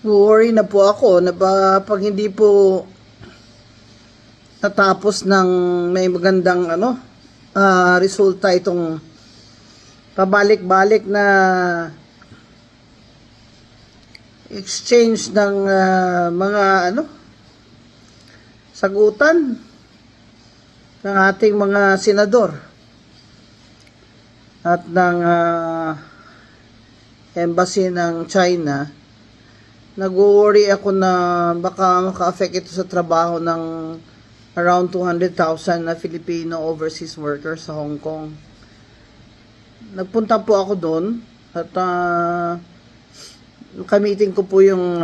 Worry na po ako na pag hindi po natapos ng may magandang resulta itong pabalik-balik na exchange ng mga sagutan ng ating mga senador at ng embassy ng China. Nag-worry ako na baka maka-affect ito sa trabaho ng around 200,000 na Filipino overseas workers sa Hong Kong. Nagpunta po ako doon at kamiting ko po yung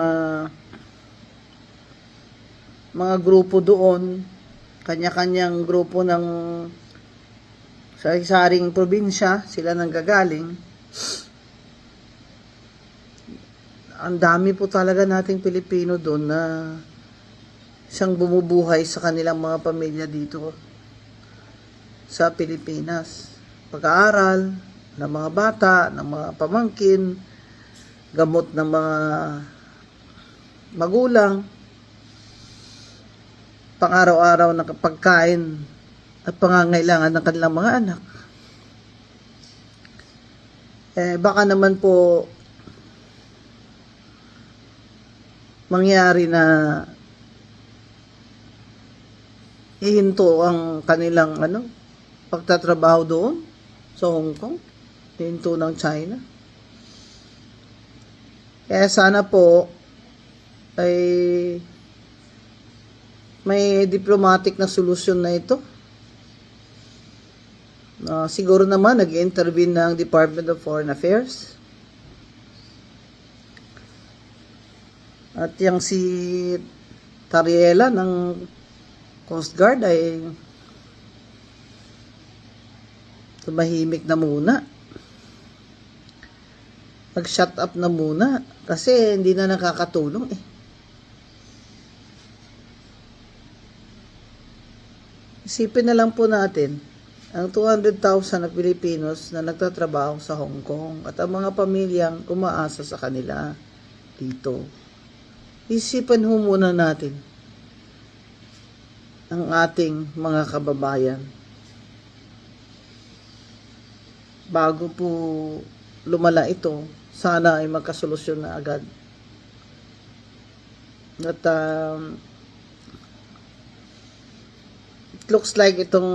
mga grupo doon, kanya-kanyang grupo ng sari-saring probinsya, sila nanggagaling. Ang dami po talaga nating Pilipino doon na siyang bumubuhay sa kanilang mga pamilya dito sa Pilipinas. Pag-aaral ng mga bata, ng mga pamangkin, gamot ng mga magulang, pang-araw-araw na pagkain at pangangailangan ng kanilang mga anak. Baka naman po mangyari na ihinto ang kanilang pagtatrabaho doon sa Hong Kong, ihinto ng China. Kaya sana po ay may diplomatic na solusyon na ito. Siguro naman nag-intervene ng Department of Foreign Affairs. At yung si Tariela ng Coast Guard ay tumahimik na muna. Mag-shut up na muna kasi hindi na nakakatulong Isipin na lang po natin ang 200,000 na Pilipinos na nagtatrabaho sa Hong Kong at ang mga pamilyang umaasa sa kanila dito. Isipan ho muna natin ang ating mga kababayan bago po lumala ito. Sana ay magkasolusyon na agad. At it looks like itong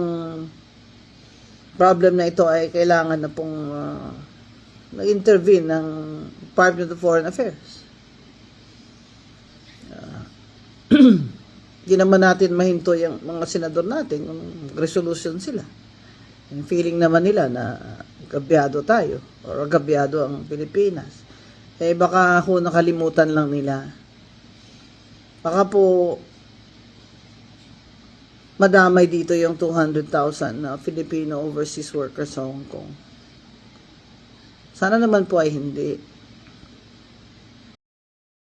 problem na ito ay kailangan na pong nag-intervene ng Department of Foreign Affairs. Hindi naman natin mahinto yung mga senador natin kung resolution sila. Yung feeling naman nila na gabyado tayo o gabyado ang Pilipinas. Baka nakalimutan lang nila. Baka po madamay dito yung 200,000 na Filipino overseas workers sa Hong Kong. Sana naman po ay hindi.